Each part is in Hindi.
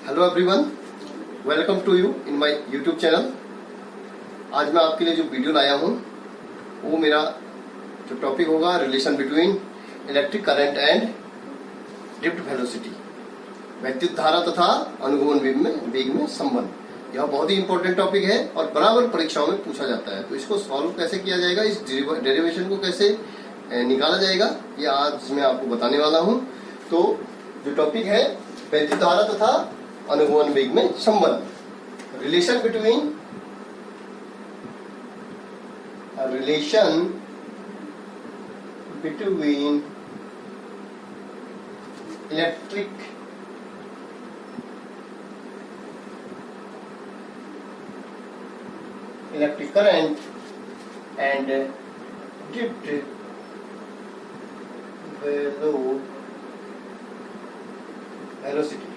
Hello everyone, welcome to you in my YouTube channel. आज मैं आपके लिए जो वीडियो लाया हूँ वो मेरा जो टॉपिक होगा relation between electric current and drift velocity, वैद्युत धारा तथा अनुगमन वेग में संबंध। यह बहुत ही इंपॉर्टेंट टॉपिक है और बराबर परीक्षाओं में पूछा जाता है। तो इसको सॉल्व कैसे किया जाएगा, इस डेरिवेशन को कैसे निकाला जाएगा, ये आज मैं आपको बताने वाला हूँ। तो जो टॉपिक है वैद्युत धारा तथा अनुगमन वेग में संबंध, relation between electric current and drift velocity।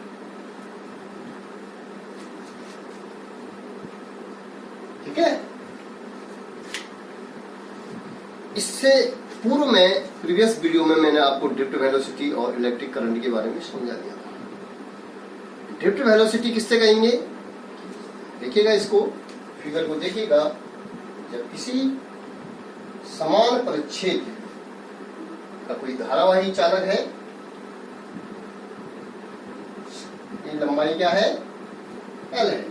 ठीक है, इससे पूर्व में प्रीवियस वीडियो में मैंने आपको ड्रिफ्ट वेलोसिटी और इलेक्ट्रिक करंट के बारे में समझा दिया था। ड्रिफ्ट वेलोसिटी किससे कहेंगे, देखिएगा इसको, फिगर को देखिएगा। जब किसी समान परिच्छेद का कोई धारावाही चालक है, ये लंबाई क्या है, L है,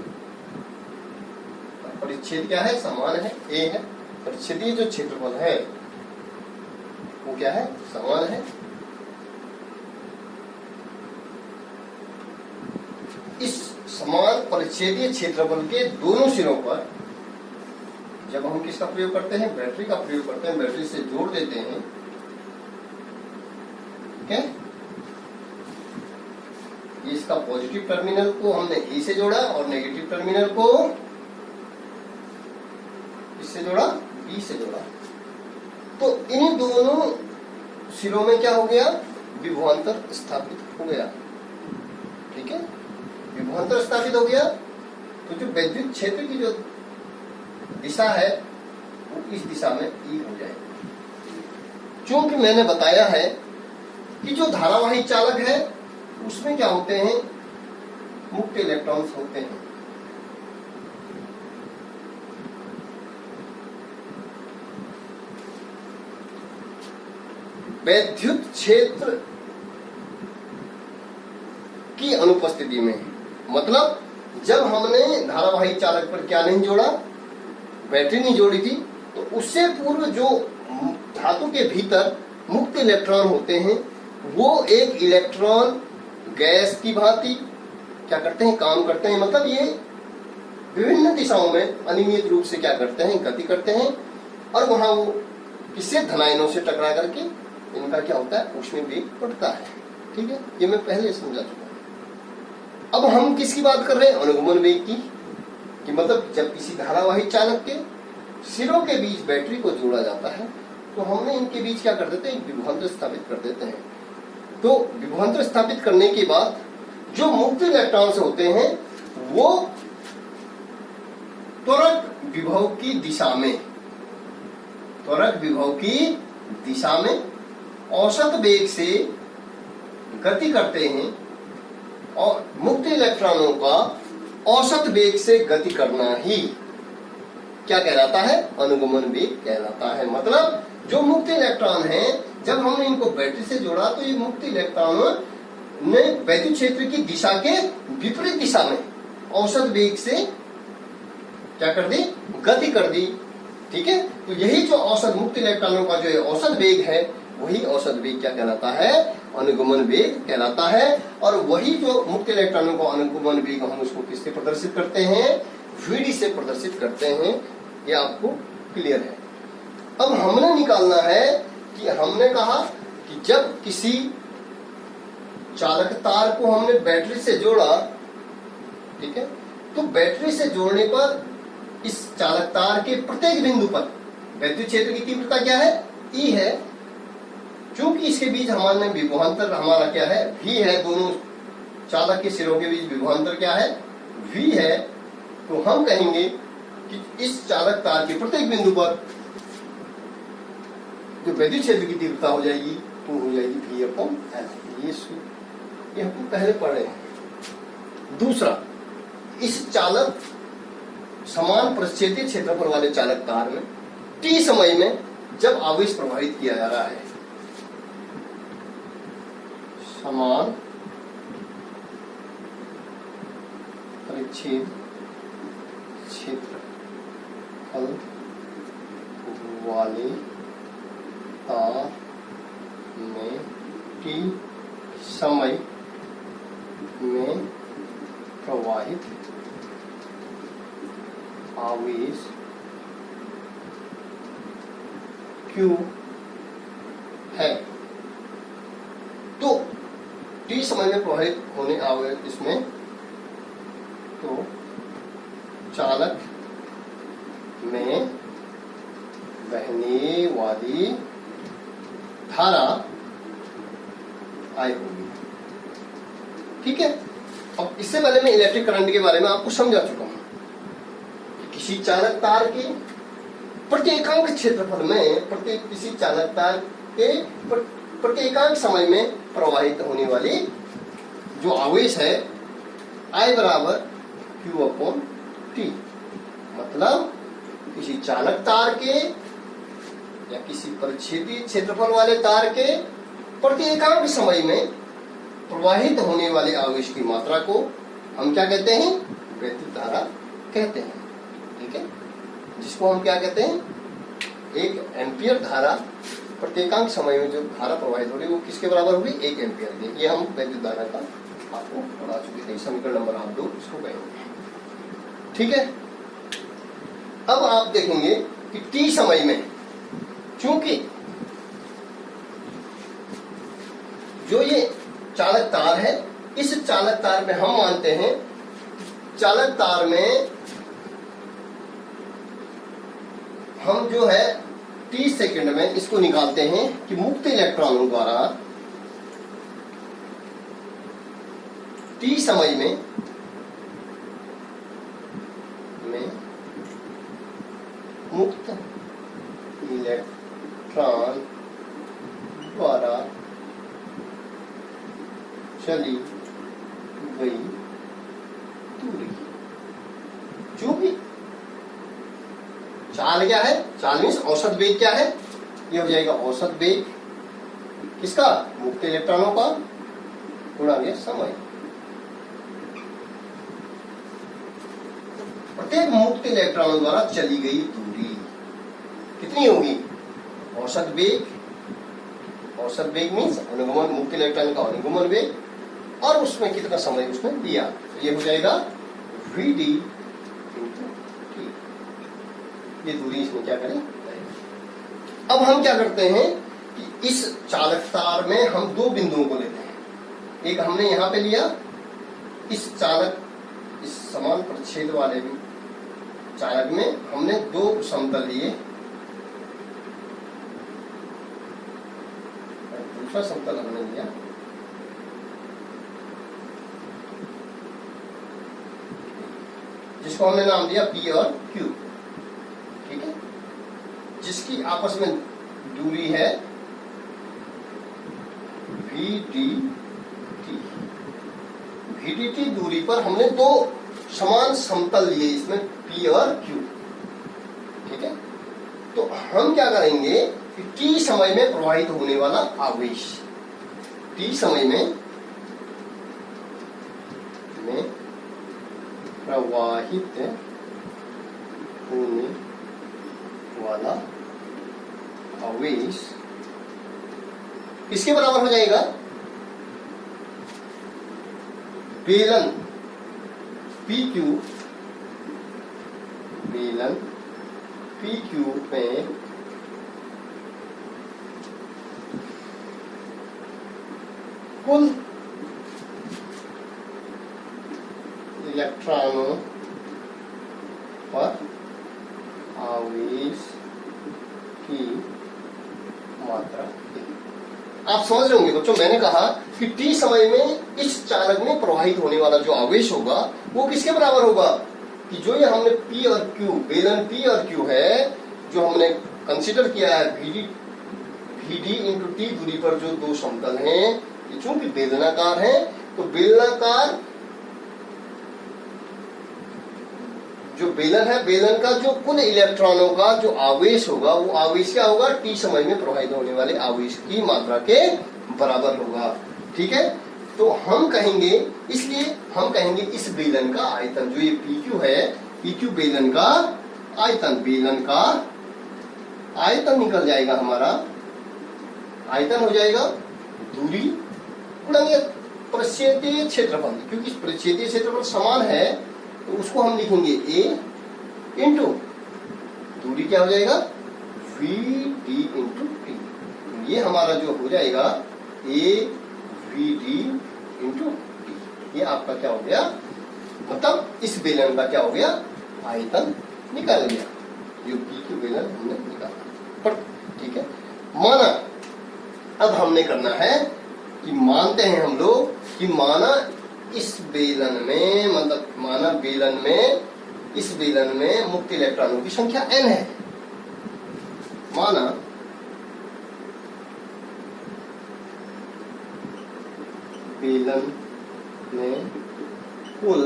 परिच्छेद क्या है, समान है, A है। परिच्छेदीय जो क्षेत्रफल है वो क्या है, समान है। इस समान परिच्छेदीय क्षेत्रफल के दोनों सिरों पर जब हम किसका प्रयोग करते हैं, बैटरी का प्रयोग करते हैं, बैटरी से जोड़ देते हैं। ठीक है, इसका पॉजिटिव टर्मिनल को हमने ए से जोड़ा और नेगेटिव टर्मिनल को इससे जोड़ा, बी से जोड़ा। तो इन दोनों सिरों में क्या हो गया, विभवांतर स्थापित हो गया। ठीक है, विभवांतर स्थापित हो गया। तो जो विद्युत क्षेत्र की जो दिशा है वो इस दिशा में ई हो जाएगी। क्योंकि मैंने बताया है कि जो धारावाही चालक है उसमें क्या होते हैं, मुक्त इलेक्ट्रॉन्स होते हैं। विद्युत क्षेत्र की अनुपस्थिति में, मतलब जब हमने धारावाही चालक पर क्या नहीं जोड़ा, बैटरी नहीं जोड़ी थी, तो उससे पूर्व जो धातु के भीतर मुक्त इलेक्ट्रॉन होते हैं वो एक इलेक्ट्रॉन गैस की भांति क्या करते हैं, काम करते हैं। मतलब ये विभिन्न दिशाओं में अनियमित रूप से क्या करते हैं, गति करते हैं और वहां वो किससे, धनायनों से टकरा करके इनका क्या होता है, ऊष्मीय वेग बढ़ता है। ठीक है, ये मैं पहले समझा चुका हूं। अब हम किसकी बात कर रहे हैं, अनुगमन वेग की, कि मतलब जब किसी धारावाही चालक के सिरों के बीच बैटरी को जोड़ा जाता है तो हमने इनके बीच क्या कर देते हैं, विभवांतर स्थापित कर देते हैं। तो विभवांतर स्थापित करने के बाद जो मुक्त इलेक्ट्रॉन्स होते हैं वो त्वरक विभव की दिशा में औसत वेग से गति करते हैं। और मुक्त इलेक्ट्रॉनों का औसत वेग से गति करना ही क्या कहलाता है, अनुगमन वेग कहलाता है। मतलब जो मुक्त इलेक्ट्रॉन हैं, जब हमने इनको बैटरी से जोड़ा तो ये मुक्त इलेक्ट्रॉन ने वैद्युत क्षेत्र की दिशा के विपरीत दिशा में औसत वेग से क्या कर दी, गति कर दी। ठीक है, तो यही जो औसत मुक्त इलेक्ट्रॉनों का जो औसत वेग है वही औसत वेग क्या कहलाता है, अनुगमन वेग कहलाता है। और वही जो मुक्त इलेक्ट्रॉनों का अनुगमन वेग हम उसको किससे प्रदर्शित करते हैं, Vd से प्रदर्शित करते हैं। ये आपको क्लियर है। अब हमने निकालना है कि हमने कहा कि जब किसी चालक तार को हमने बैटरी से जोड़ा, ठीक है, तो बैटरी से जोड़ने पर इस चालक तार के प्रत्येक बिंदु पर विद्युत क्षेत्र की तीव्रता क्या है, E है। क्योंकि इसके बीच हमारे विभवांतर हमारा क्या है, V है। दोनों चालक के सिरों के बीच विभवांतर क्या है, V है। तो हम कहेंगे कि इस चालक तार के प्रत्येक बिंदु पर जो विद्युत क्षेत्र की तीव्रता हो जाएगी वो हो जाएगी V/L। ये हम पहले पढ़ रहे हैं। दूसरा, इस चालक समान परिच्छेदीय क्षेत्रफल वाले चालक तार में t समय में जब आवेश प्रवाहित किया जा रहा है, समान परिच्छेद क्षेत्रफल वाले तार में t समय में प्रवाहित आवेश Q है, तो t समय में प्रवाहित होने आवेश इसमें, तो चालक में बहने वाली धारा I होगी। ठीक है, अब इससे पहले मैं इलेक्ट्रिक करंट के बारे में आपको समझा चुका हूं। किसी चालक तार के प्रत्येकांक क्षेत्रफल में किसी चालक तार के प्रत्येकांक समय में प्रवाहित होने वाली जो आवेश है I बराबर Q/T। मतलब किसी चालक तार के या किसी परिच्छेदीय क्षेत्रफल वाले तार के प्रत्येकांक समय में प्रवाहित होने वाले आवेश की मात्रा को हम क्या कहते हैं? वैद्युत धारा कहते हैं। ठीक है, जिसको हम क्या कहते हैं? 1 एम्पियर धारा प्रत्येकांक समय में जो धारा प्रवाहित हो रही है वो किसके बराबर होगी? 1 एम्पियर की। ये हम वैद्युत धारा का आपको पढ़ा चुके थे, समीकरण नंबर आप 2 इसको कहेंगे। ठीक है, अब आप देखेंगे कि t समय में, चूंकि जो ये चालक तार है, इस चालक तार में हम मानते हैं, चालक तार में हम जो है 30 सेकंड में इसको निकालते हैं कि मुक्त इलेक्ट्रॉनों द्वारा t समय में मुक्त इलेक्ट्रॉन द्वारा चली गई दूरी, जो भी चाल क्या है? चाल मीन्स औसत वेग क्या है? ये हो जाएगा औसत वेग किसका? मुक्त इलेक्ट्रॉनों का गुणा ये समय। प्रत्येक मुक्त इलेक्ट्रॉनों द्वारा चली गई दूरी कितनी होगी? औसत वेग। औसत वेग मीन्स अनुगमन, मुक्त इलेक्ट्रॉन का अनुगमन वेग, और उसमें कितना समय उसने दिया, तो ये हो जाएगा Vd × T। ये दूरी इसमें क्या करें? अब हम क्या करते हैं कि इस चालक तार में हम 2 बिंदुओं को लेते हैं। एक हमने यहां पे लिया, इस चालक, इस समान परिच्छेद वाले चालक में हमने 2 समतल लिए, दूसरा समतल हमने लिया जिसको हमने नाम दिया P और Q। ठीक है, जिसकी आपस में दूरी है VDT। VDT दूरी पर हमने 2 समान समतल लिए, इसमें P और Q। ठीक है, तो हम क्या करेंगे कि t समय में प्रवाहित होने वाला आवेश, t समय में प्रवाहित होने वाला आवेश किसके बराबर हो जाएगा? बेलन PQ, बेलन PQ में कुल इलेक्ट्रॉनों पर आवेश की मात्रा। आप समझ रहे होंगे बच्चों, मैंने कहा कि t समय में इस चालक में प्रवाहित होने वाला जो आवेश होगा वो किसके बराबर होगा? कि जो ये हमने P और Q, बेलन P और Q है, जो हमने कंसीडर किया है Vd × T दूरी पर जो 2 समतल हैं, ये चूंकि बेलनाकार हैं, तो बेलनाकार जो बेलन है, बेलन का जो कुल इलेक्ट्रॉनों का जो आवेश होगा वो आवेश क्या होगा, t समय में प्रवाहित होने वाले आवेश की मात्रा के बराबर होगा। ठीक है, तो हम कहेंगे, इसलिए हम कहेंगे इस बेलन का आयतन, जो ये PQ है, PQ बेलन का आयतन, बेलन का आयतन निकल जाएगा हमारा, आयतन हो जाएगा दूरी गुणा प्रच्छेदीय क्षेत्रफल, क्योंकि प्रच्छेदीय क्षेत्रफल समान है तो उसको हम लिखेंगे A इंटू दूरी क्या हो जाएगा VD इंटू T। ये हमारा जो हो जाएगा AVD इंटू T। ये आपका क्या हो गया, मतलब इस बेलन का क्या हो गया, आयतन निकाल गया, जो PQ बेलन हमने निकाला। पर ठीक है, माना अब हमने करना है कि मानते हैं हम लोग कि माना इस बेलन में, मतलब माना बेलन में, इस बेलन में मुक्त इलेक्ट्रॉनों की संख्या n है। माना बेलन में कुल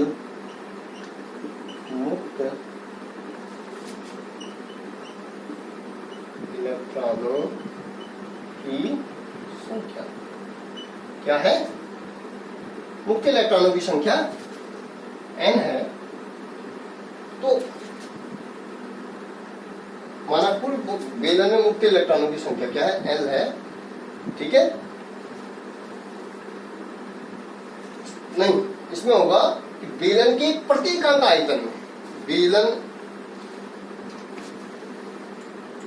मुक्त इलेक्ट्रॉनों की संख्या क्या है, मुक्त इलेक्ट्रॉनों की संख्या n है। तो माना कुल बेलन में मुक्त इलेक्ट्रॉनों की संख्या क्या है, L है। ठीक है, नहीं, इसमें होगा कि बेलन के प्रति एकांक आयतन में,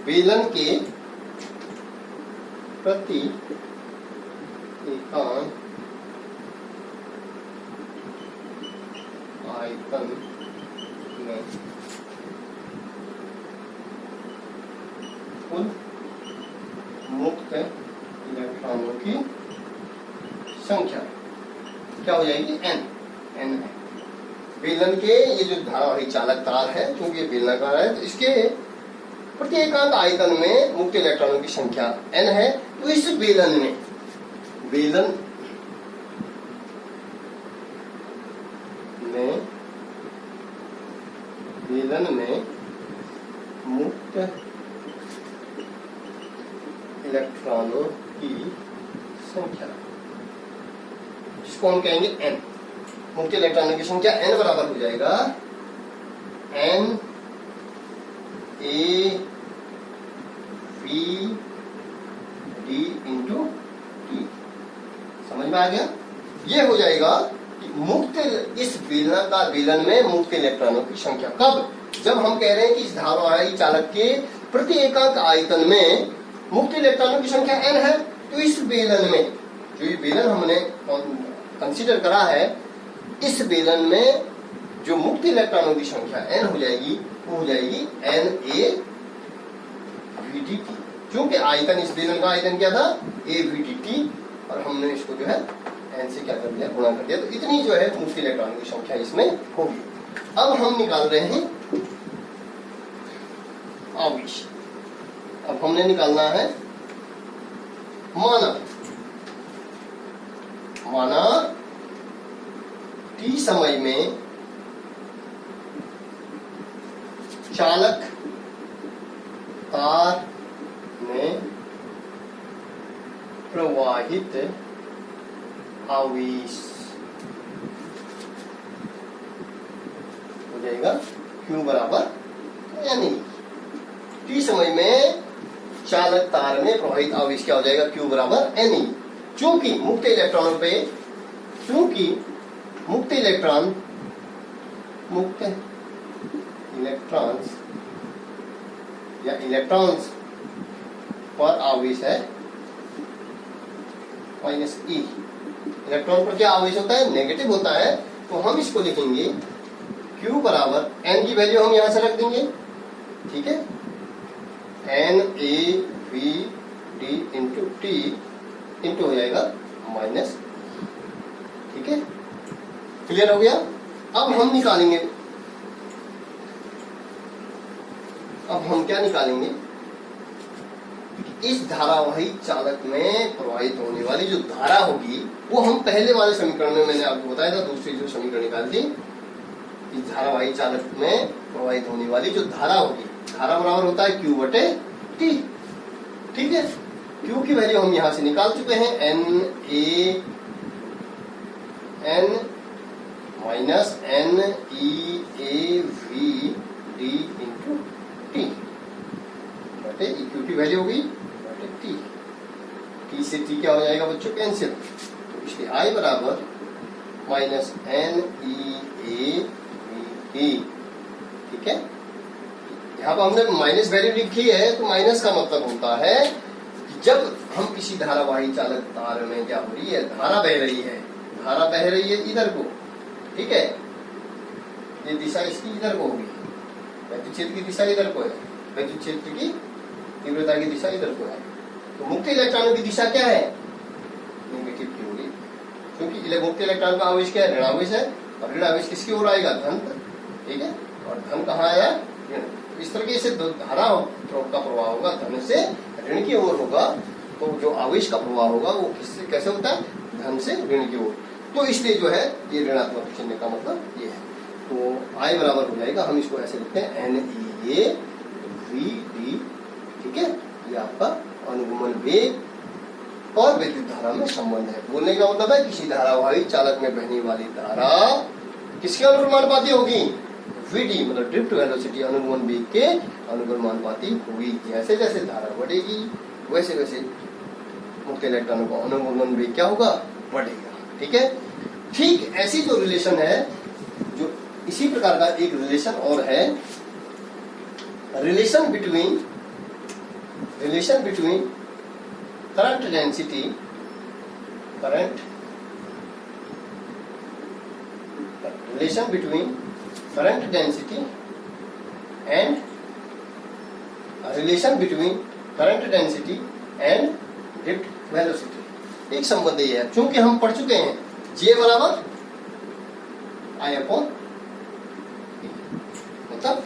बेलन के प्रति एकांक आयतन में कुल मुक्त इलेक्ट्रॉनों की संख्या क्या हो जाएगी, n है। बेलन के ये जो धारावाही चालक तार है, क्योंकि ये बेलनाकार है, तो इसके प्रति एकांक आयतन में मुक्त इलेक्ट्रॉनों की संख्या n है। तो इस बेलन में, बेलन में मुक्त इलेक्ट्रॉनों की संख्या, जिसको हम कहेंगे n, मुक्त इलेक्ट्रॉनों की संख्या n बराबर हो जाएगा n A V D into T। समझ में आ गया? ये हो जाएगा कि मुक्त, इस बेलन में मुक्त इलेक्ट्रॉनों की संख्या कब, जब हम कह रहे हैं कि इस धारावाही चालक के प्रति एकांक आयतन में मुक्त इलेक्ट्रॉनों की संख्या n है। तो इस बेलन में, जो ये बेलन हमने कंसीडर करा है, इस बेलन में जो मुक्त इलेक्ट्रॉनों की संख्या n हो जाएगी, वो हो जाएगी NaVDT। क्योंकि आयतन, इस बेलन का आयतन क्या था, AVDT, और हमने इसको जो है n से क्या कर दिया, गुणा कर दिया। तो इतनी जो है मुक्त इलेक्ट्रॉनों की संख्या इसमें होगी। अब हम निकाल रहे हैं आवेश। अब हमने निकालना है माना t समय में चालक तार में प्रवाहित आवेश हो जाएगा Q बराबर यानी t समय में चालक तार में प्रवाहित आवेश क्या हो जाएगा, Q बराबर Ne। चूंकि मुक्त इलेक्ट्रॉनों पे, चूंकि मुक्त इलेक्ट्रॉन्स या इलेक्ट्रॉन्स पर आवेश है -E। इलेक्ट्रॉन पर क्या आवेश होता है, नेगेटिव होता है। तो हम इसको लिखेंगे Q बराबर n की वैल्यू हम यहां से रख देंगे। ठीक है, NaVD इंटू T इंटू हो जाएगा माइनस। ठीक है, क्लियर हो गया? अब हम निकालेंगे, अब हम क्या निकालेंगे, इस धारावाही चालक में प्रवाहित होने वाली जो धारा होगी, वो हम पहले वाले समीकरण में मैंने आपको बताया था, दूसरी जो समीकरण निकाल दी, इस धारावाही चालक में प्रवाहित होने वाली जो धारा होगी, धारा बराबर होता है Q बटे T। ठीक है, Q की वैल्यू हम यहां से निकाल चुके हैं, N minus NEAVD into T बटे Q की वैल्यू होगी बटे T। T से T क्या हो जाएगा बच्चों, कैंसिल। तो इसलिए I बराबर माइनस NEAVD। ठीक है, यहाँ पर हमने माइनस वैल्यू लिखी है, तो माइनस का मतलब होता है कि जब हम किसी धारावाही चालक तार में क्या हो रही है, धारा बह रही है, धारा बह रही है इधर को। ठीक है, ये दिशा इसकी इधर को होगी, वैद्युत क्षेत्र की दिशा इधर को है, वैद्युत क्षेत्र की तीव्रता की दिशा इधर को है। तो मुक्त इलेक्ट्रॉनों की दिशा क्या है, नेगेटिव की होगी, क्योंकि मुक्त इलेक्ट्रॉन का आवेश क्या है, ऋणावेश है, और ऋण आवेश किसकी ओर आएगा, धन। ठीक है, और धन कहाँ आया, ऋण। इस तरीके से धारा का प्रवाह होगा, धन से ऋण की ओर होगा, तो जो आवेश का प्रवाह होगा वो किससे कैसे होता है, धन से ऋण की ओर। तो इसलिए जो है ये ऋणात्मक चिन्ह का मतलब ये है। तो I बराबर हो जाएगा, हम इसको ऐसे लिखते हैं NEAVD। ठीक है, ये आपका अनुगमन वेग और विद्युत धारा में संबंध है। बोलने का मतलब है किसी धारावाही चालक में बहने वाली धारा किसके अनुगमनानुपाती होगी, VD मतलब ड्रिफ्ट वेलोसिटी, अनुगमन वेग के अनुगमनानुपाती होगी। जैसे जैसे धारा बढ़ेगी वैसे वैसे मुक्त इलेक्ट्रॉनों का अनुगमन वेग क्या होगा, बढ़ेगा। ठीक है, ठीक ऐसी जो रिलेशन है, जो इसी प्रकार का एक रिलेशन और है, relation between current density and drift velocity. एक संबंध ये है, चूंकि हम पढ़ चुके हैं J बराबर I अपॉन, मतलब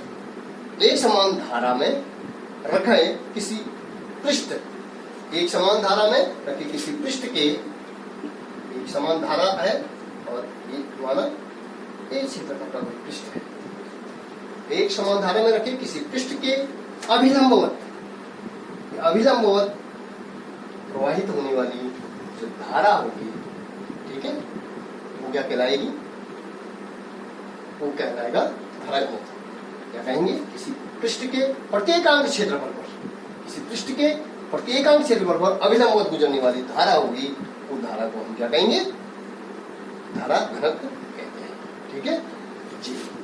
एक समान धारा में रखे किसी पृष्ठ, एक समान धारा में रखे किसी पृष्ठ के, एक समान धारा है और ये माना एक क्षेत्र का पृष्ठ है, एक समान धारा में रखे किसी पृष्ठ के अभिलंबवत प्रवाहित होने वाली जो धारा होगी, ठीक है, वो क्या कहलाएगी, वो कहलाएगा धारा घनत्व। क्या कहेंगे, किसी पृष्ठ के प्रत्येकांक क्षेत्रफल पर, किसी पृष्ठ के प्रत्येकांक क्षेत्रफल पर अभिलंबवत गुजरने वाली धारा होगी, उस धारा को हम क्या कहेंगे, धारा घनत्व कहते हैं। ठीक है,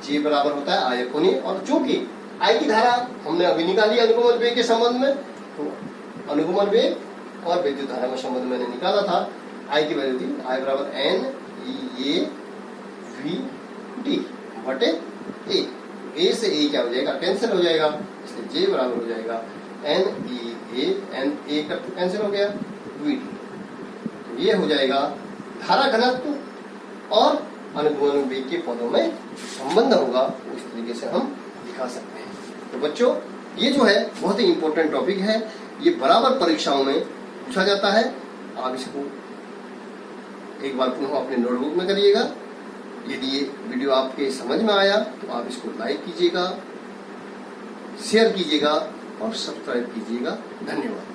J बराबर होता है I अपॉन A, और चूंकि I की धारा हमने अभी निकाली अनुगमन वेग के संबंध में, तो अनुगमन वेग और विद्युत धारा में संबंध मैंने निकाला था, I की वैल्यू थी I बराबर NEAVD बटे A से A क्या हो जाएगा, कैंसिल हो जाएगा, इसलिए J बराबर हो जाएगा NEA का कैंसिल हो गया VD। तो ये हो जाएगा धारा घनत्व और अनुगमन वेग के पदों में संबंध होगा, उस तरीके से हम दिखा सकते हैं। तो बच्चों, ये जो है बहुत ही इंपॉर्टेंट टॉपिक है, ये बराबर परीक्षाओं में पूछा जाता है। आप इसको एक बार पुनः अपने नोटबुक में करिएगा। यदि ये वीडियो आपके समझ में आया तो आप इसको लाइक कीजिएगा, शेयर कीजिएगा और सब्सक्राइब कीजिएगा। धन्यवाद।